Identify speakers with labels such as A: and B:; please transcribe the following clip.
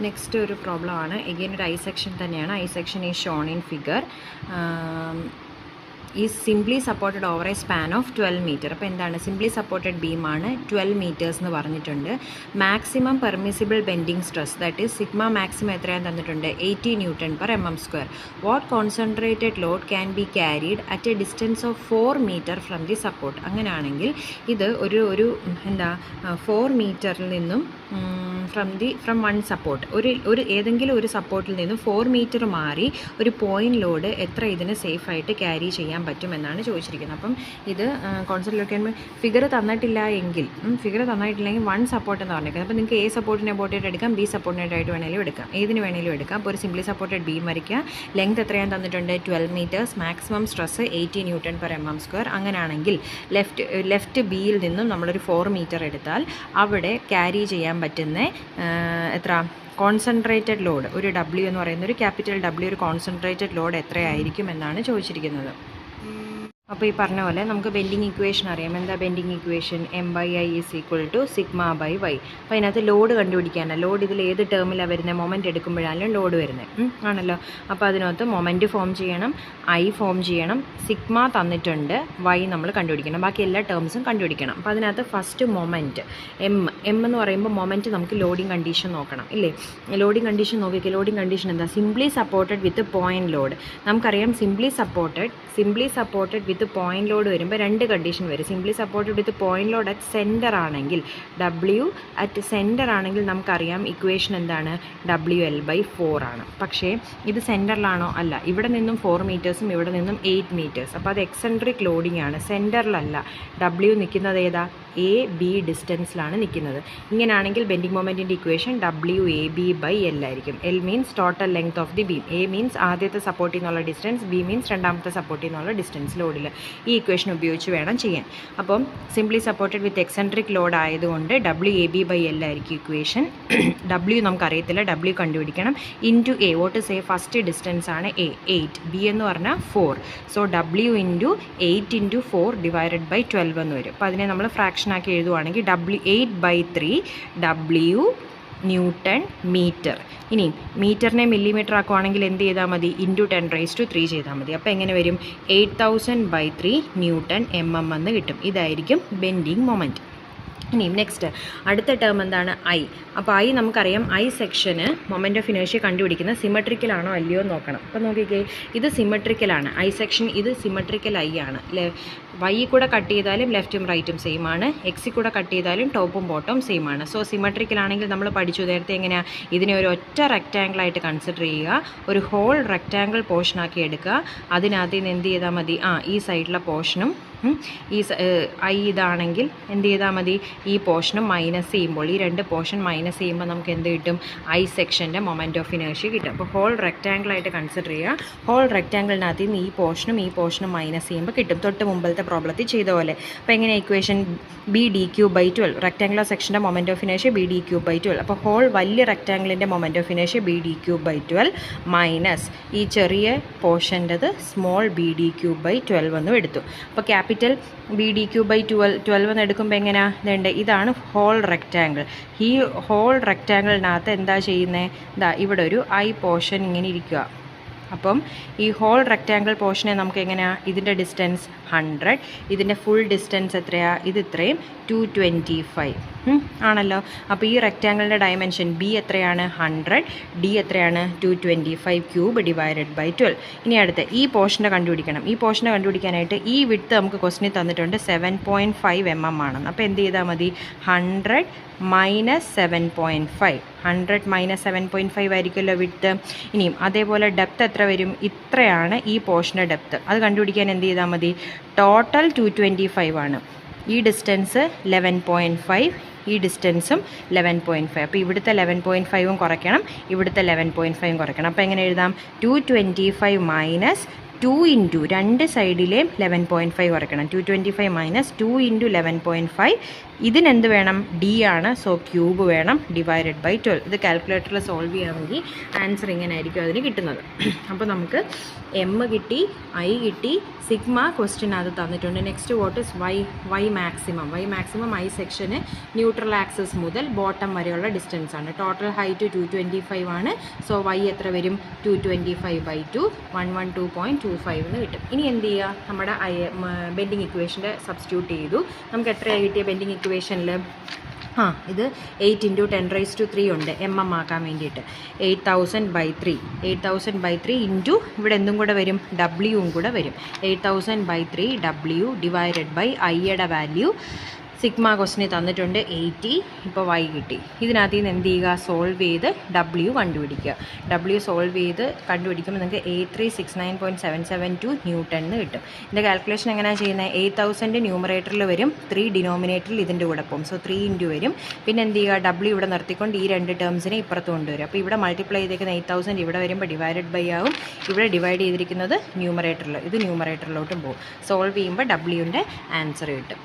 A: Next ഒരു problem ആണ്. Again ഒരു ഐ സെക്ഷൻ തന്നെയാണ്. I section is shown in figure. Is simply supported over a span of 12 metre. അപ്പോൾ എന്താണ് simply supported ബീമാണ് 12 മീറ്റേഴ്സ് എന്ന് പറഞ്ഞിട്ടുണ്ട്. Maximum permissible bending stress that is sigma maximum എത്രയാണെന്ന് തന്നിട്ടുണ്ട് 80 newton per mm². What concentrated load can be carried at a distance of 4 metre from the support. അങ്ങനെയാണെങ്കിൽ ഇത് ഒരു 4 മീറ്ററിൽ നിന്നും ഫ്രം വൺ സപ്പോർട്ട് ഒരു ഏതെങ്കിലും ഒരു സപ്പോർട്ടിൽ നിന്നും 4 മീറ്റർ മാറി ഒരു പോയിന്റ് ലോഡ് എത്ര ഇതിന് സേഫായിട്ട് ക്യാരി ചെയ്യാൻ പറ്റുമെന്നാണ് ചോദിച്ചിരിക്കുന്നത്. അപ്പം ഇത് കോൺസെപ്റ്റ് ഫിഗർ തന്നിട്ടില്ലെങ്കിൽ വൺ സപ്പോർട്ട് എന്ന് പറഞ്ഞിരിക്കുന്നത്. അപ്പോൾ നിങ്ങൾക്ക് എ സപ്പോർട്ടിനെ ബോട്ടായിട്ട് എടുക്കാം, ബി സപ്പോർട്ടിനായിട്ട് വേണമെങ്കിലും എടുക്കാം, ഏതിന് വേണമെങ്കിലും എടുക്കാം. അപ്പോൾ ഒരു സിംപ്ലി സപ്പോർട്ടഡ് ബീം വരയ്ക്കുക. ലെങ്ത് എത്രയാണ് തന്നിട്ടുണ്ട് 12 metres, maximum stress 80 newton per mm². അങ്ങനെയാണെങ്കിൽ ലെഫ്റ്റ് ബിയിൽ നിന്നും നമ്മളൊരു 4 മീറ്റർ എടുത്താൽ അവിടെ ക്യാരി ചെയ്യാൻ പറ്റുന്ന എത്ര കോൺസെൻട്രേറ്റഡ് ലോഡ്, ഒരു W എന്ന് പറയുന്ന ഒരു ക്യാപിറ്റൽ W, ഒരു കോൺസെൻട്രേറ്റഡ് ലോഡ് എത്രയായിരിക്കും എന്നാണ് ചോദിച്ചിരിക്കുന്നത്. അപ്പോൾ ഈ പറഞ്ഞ പോലെ നമുക്ക് ബെൻഡിങ് ഇക്വേഷൻ അറിയാം. എന്താ bending equation? M/I is equal to സിഗ്മ/y. അപ്പോൾ അതിനകത്ത് ലോഡ് കണ്ടുപിടിക്കാനാണ്. ലോഡ് ഇതിൽ ഏത് ടേമിലാണ് വരുന്നത്? മൊമെൻറ്റ് എടുക്കുമ്പോഴാണ് ലോഡ് വരുന്നത് ആണല്ലോ. അപ്പോൾ അതിനകത്ത് മൊമെൻറ്റ് ഫോം ചെയ്യണം, I ഫോം ചെയ്യണം, സിഗ്മ തന്നിട്ടുണ്ട്, Y നമ്മൾ കണ്ടുപിടിക്കണം, ബാക്കി എല്ലാ ടേംസും കണ്ടുപിടിക്കണം. അപ്പോൾ അതിനകത്ത് ഫസ്റ്റ് മൊമെൻറ്റ് M എന്ന് പറയുമ്പോൾ മൊമെൻറ്റ് നമുക്ക് ലോഡിങ് കണ്ടീഷൻ നോക്കണം ഇല്ലേ? ലോഡിങ് കണ്ടീഷൻ നോക്കിയാൽ ലോഡിങ് കണ്ടീഷൻ എന്താ? സിംപ്ലി സപ്പോർട്ടഡ് വിത്ത് പോയിൻറ്റ് ലോഡ്. നമുക്കറിയാം സിംപ്ലി സപ്പോർട്ടഡ് വിത്ത് പോയിൻറ്റ് ലോഡ് വരുമ്പോൾ 2 കണ്ടീഷൻ വരും. Simply supported with point load at centre ആണെങ്കിൽ W അറ്റ് സെൻറ്റർ ആണെങ്കിൽ നമുക്കറിയാം ഇക്വേഷൻ എന്താണ്? WL/4 ആണ്. പക്ഷേ ഇത് സെൻറ്ററിലാണോ? അല്ല. ഇവിടെ നിന്നും 4 മീറ്റേഴ്സും ഇവിടെ നിന്നും 8 മീറ്റേഴ്സ്. അപ്പോൾ അത് എക്സെൻട്രിക് ലോഡിംഗ് ആണ്, സെൻറ്ററിലല്ല. W നിൽക്കുന്നത് ഏതാ? AB ഡിസ്റ്റൻസിലാണ് നിൽക്കുന്നത്. ഇങ്ങനെയാണെങ്കിൽ ബെൻഡിങ് മൊമെൻറ്റിൻ്റെ ഇക്വേഷൻ WAB/L ആയിരിക്കും. L means total length of the beam, A means ആദ്യത്തെ സപ്പോർട്ടിൽ നിന്നുള്ള ഡിസ്റ്റൻസ്, B മീൻസ് രണ്ടാമത്തെ സപ്പോർട്ടിൽ നിന്നുള്ള ഡിസ്റ്റൻസ് ലോഡിൽ. ഈ ഇക്വേഷൻ ഉപയോഗിച്ച് വേണം ചെയ്യാൻ. അപ്പം simply supported with eccentric load ആയതുകൊണ്ട് WAB/L ആയിരിക്കും ഇക്വേഷൻ. W നമുക്കറിയത്തില്ല, W കണ്ടുപിടിക്കണം. Into A, what say first distance ആണ് A, 8, B എന്ന് പറഞ്ഞാൽ 4. So W into 8 into 4 divided by 12 എന്ന് വരും. അപ്പോൾ അതിനെ നമ്മൾ ഫ്രാക്ഷൻ ആക്കി എഴുതുവാണെങ്കിൽ 8/3 W ന്യൂട്ടൺ മീറ്റർ. ഇനി മീറ്ററിനെ മില്ലിമീറ്റർ ആക്കുവാണെങ്കിൽ എന്ത് ചെയ്താൽ മതി? ഇൻറ്റു 10⁻³ ചെയ്താൽ മതി. അപ്പോൾ എങ്ങനെ വരും? 8000/3 ന്യൂട്ടൺ mm എന്ന് കിട്ടും. ഇതായിരിക്കും ബെൻഡിങ് മൊമെൻറ്റ്. ഇനി നെക്സ്റ്റ് അടുത്ത ടേം എന്താണ്? I. അപ്പോൾ I നമുക്കറിയാം I section moment of inertia കണ്ടുപിടിക്കുന്ന സിമെട്രിക്കലാണോ അല്ലയോ എന്ന് നോക്കണം. അപ്പോൾ നോക്കിക്കേ, ഇത് സിമെട്രിക്കലാണ് I സെക്ഷൻ, ഇത് സിമെട്രിക്കൽ I ആണ്. Y കൂടെ കട്ട് ചെയ്താലും ലെഫ്റ്റും റൈറ്റും സെയിം ആണ്, X കൂടെ കട്ട് ചെയ്താലും ടോപ്പും ബോട്ടവും സെയിം ആണ്. സോ സിമെട്രിക്കൽ ആണെങ്കിൽ നമ്മൾ പഠിച്ചു നേരത്തെ എങ്ങനെയാണ്? ഇതിനെ ഒരു ഒറ്റ റെക്റ്റാങ്കിളായിട്ട് കൺസിഡർ ചെയ്യുക, ഒരു ഹോൾ റെക്റ്റാങ്കിൾ പോർഷനാക്കി എടുക്കുക. അതിനകത്ത് നിന്ന് എന്ത് ചെയ്താൽ മതി? ഈ സൈഡിലെ പോർഷനും ഈ I ഇതാണെങ്കിൽ എന്ത് ചെയ്താൽ മതി? ഈ പോർഷനും മൈനസ് ചെയ്യുമ്പോൾ, ഈ 2 പോർഷൻ മൈനസ് ചെയ്യുമ്പോൾ നമുക്ക് എന്ത് കിട്ടും? I സെക്ഷൻ്റെ മൊമെൻറ്റ് ഓഫ് ഇനേർഷ്യ കിട്ടും. അപ്പോൾ ഹോൾ റെക്റ്റാങ്കിളായിട്ട് കൺസിഡർ ചെയ്യുക. ഹോൾ റെക്റ്റാങ്കിളിനകത്ത് നിന്ന് ഈ പോർഷനും മൈനസ് ചെയ്യുമ്പോൾ കിട്ടും, തൊട്ട് മുമ്പത്തെ പ്രോബ്ലത്തിൽ ചെയ്ത പോലെ. അപ്പോൾ എങ്ങനെ ഇക്വേഷൻ? BdQ/12, റെക്റ്റാങ്കുലർ സെക്ഷൻ്റെ മൊമെൻറ്റ് ഓഫ് ഇനേർഷ്യ BdQ/12. അപ്പോൾ ഹോൾ വലിയ റെക്റ്റാങ്കിളിൻ്റെ moment of inertia BdQ/12 minus ഈ ചെറിയ പോർഷൻ്റെത് സ്മോൾ BdQ/12 എന്നും എടുത്തു. അപ്പോൾ ക്യാപിറ്റൽ BdQ/12 എന്ന് എടുക്കുമ്പോൾ എങ്ങനെയാണ്? ഇതുണ്ട്, ഇതാണ് ഹോൾ റെക്റ്റാങ്കിൾ. ഈ ഹോൾ റെക്റ്റാങ്കിളിനകത്ത് എന്താ ചെയ്യുന്നത്? ഇവിടെ ഒരു I പോർഷൻ ഇങ്ങനെ ഇരിക്കുക. അപ്പം ഈ ഹോൾ റെക്റ്റാങ്കിൾ പോർഷനെ നമുക്ക് എങ്ങനെയാണ്? ഇതിൻ്റെ ഡിസ്റ്റൻസ് 100, ഇതിൻ്റെ ഫുൾ ഡിസ്റ്റൻസ് എത്രയാണ്? ഇത് ഇത്രയും 225 ആണല്ലോ. അപ്പോൾ ഈ റെക്റ്റാങ്കിളിൻ്റെ ഡയമെൻഷൻ B എത്രയാണ്? 100, D എത്രയാണ്? 225³ ഡിവൈഡഡ് ബൈ 12. ഇനി അടുത്ത് ഈ പോർഷനെ കണ്ടുപിടിക്കണം. ഈ പോർഷനെ കണ്ടുപിടിക്കാനായിട്ട് ഈ വിഡ്ത്ത് നമുക്ക് ക്വസ്റ്റിനിൽ തന്നിട്ടുണ്ട് 7.5 mm ആണെന്ന്. അപ്പോൾ എന്ത് ചെയ്താൽ മതി? 100 മൈനസ് 7.5, 100 മൈനസ് 7.5 ആയിരിക്കുമല്ലോ വിഡ്ത്ത്. ഇനിയും അതേപോലെ ഡെപ്ത് എത്ര വരും? ഇത്രയാണ് ഈ പോർഷൻ്റെ ഡെപ്ത്ത്. അത് കണ്ടുപിടിക്കാൻ എന്ത് ചെയ്താൽ മതി? ടോട്ടൽ 225 ആണ്. ഈ ഡിസ്റ്റൻസ് 11.5, ഈ ഡിസ്റ്റൻസും 11.5. അപ്പോൾ ഇവിടുത്തെ 11.5 കുറയ്ക്കണം, ഇവിടുത്തെ 11.5 കുറയ്ക്കണം. അപ്പോൾ എങ്ങനെ എഴുതാം? 225 മൈനസ് 2 ഇൻറ്റു രണ്ട് സൈഡിലെ 11.5 കുറയ്ക്കണം. 225 മൈനസ് 2 ഇൻറ്റു 11.5. ഇതിനെന്ത് വേണം? ഡി ആണ്. സോ ക്യൂബ് വേണം ഡിവൈഡഡ് ബൈ 12. ഇത് കാൽക്കുലേറ്ററിൽ സോൾവ് ചെയ്യാമെങ്കിൽ ആൻസർ ഇങ്ങനെ ആയിരിക്കും അതിന് കിട്ടുന്നത്. അപ്പോൾ നമുക്ക് എം കിട്ടി, ഐ കിട്ടി, സിഗ്മ ക്വസ്റ്റ്യനകത്ത് തന്നിട്ടുണ്ട്. Next what is y maximum. Y maximum I സെക്ഷന് ന്യൂട്രൽ ആക്സിസ് മുതൽ ബോട്ടം വരെയുള്ള ഡിസ്റ്റൻസ് ആണ്. ടോട്ടൽ ഹൈറ്റ് 225 ആണ്. സോ വൈ എത്ര വരും? 225/2 112.25 എന്ന് കിട്ടും. ഇനി എന്ത് ചെയ്യുക? നമ്മുടെ ബെൻഡിങ് ഇക്വേഷൻ്റെ സബ്സ്റ്റിറ്റ്യൂട്ട് ചെയ്തു. നമുക്ക് എത്രയാണ് കിട്ടിയ ബെൻഡിങ് ഇക്വേഷനിൽ? ഇത് 8 ഇൻറ്റു 10⁻³ ഉണ്ട് ആക്കാൻ വേണ്ടിയിട്ട്. 8000/3 8000/3 ഇൻറ്റു ഇവിടെ എന്തും കൂടെ വരും? ഡബ്ല്യുവും കൂടെ വരും. 8000/3 ഡബ്ല്യു ഡിവൈഡഡ് ബൈ ഐയുടെ വാല്യൂ സിഗ്മ ക്വസ്റ്റിന് തന്നിട്ടുണ്ട് 80. ഇപ്പോൾ വൈ കിട്ടി. ഇതിനകത്ത് നിന്ന് എന്ത് ചെയ്യുക? സോൾവ് ചെയ്ത് ഡബ്ല്യു കണ്ടുപിടിക്കുക. ഡബ്ല്യു സോൾവ് ചെയ്ത് കണ്ടുപിടിക്കുമ്പോൾ നിങ്ങൾക്ക് 8369.772 ന്യൂട്ടൺ എന്ന് കിട്ടും. ഇതിൻ്റെ കാൽക്കുലേഷൻ എങ്ങനെയാണ് ചെയ്യുന്നത്? 8000 ന്യൂമറേറ്ററിൽ വരും, 3 ഡിനോമിനേറ്ററിൽ ഇതിൻ്റെ കൂടെ പോകും. സോ 3 ഇൻറ്റു വരും. പിന്നെ എന്ത് ചെയ്യുക? ഡബ്ല്യു ഇവിടെ നിർത്തിക്കൊണ്ട് ഈ രണ്ട് ടേംസിനെ ഇപ്പുറത്ത് കൊണ്ടുവരും. അപ്പോൾ ഇവിടെ മൾട്ടിപ്ലൈ ചെയ്തേക്കുന്ന 8000 ഇവിടെ വരുമ്പോൾ ഡിവൈഡഡ് ബൈ ആവും. ഇവിടെ ഡിവൈഡ് ചെയ്തിരിക്കുന്നത് ന്യൂമറേറ്ററിൽ, ഇത് ന്യൂമറേറ്ററിലോട്ടും പോകും. സോൾവ് ചെയ്യുമ്പോൾ ഡബ്ല്യുവിൻ്റെ ആൻസർ കിട്ടും.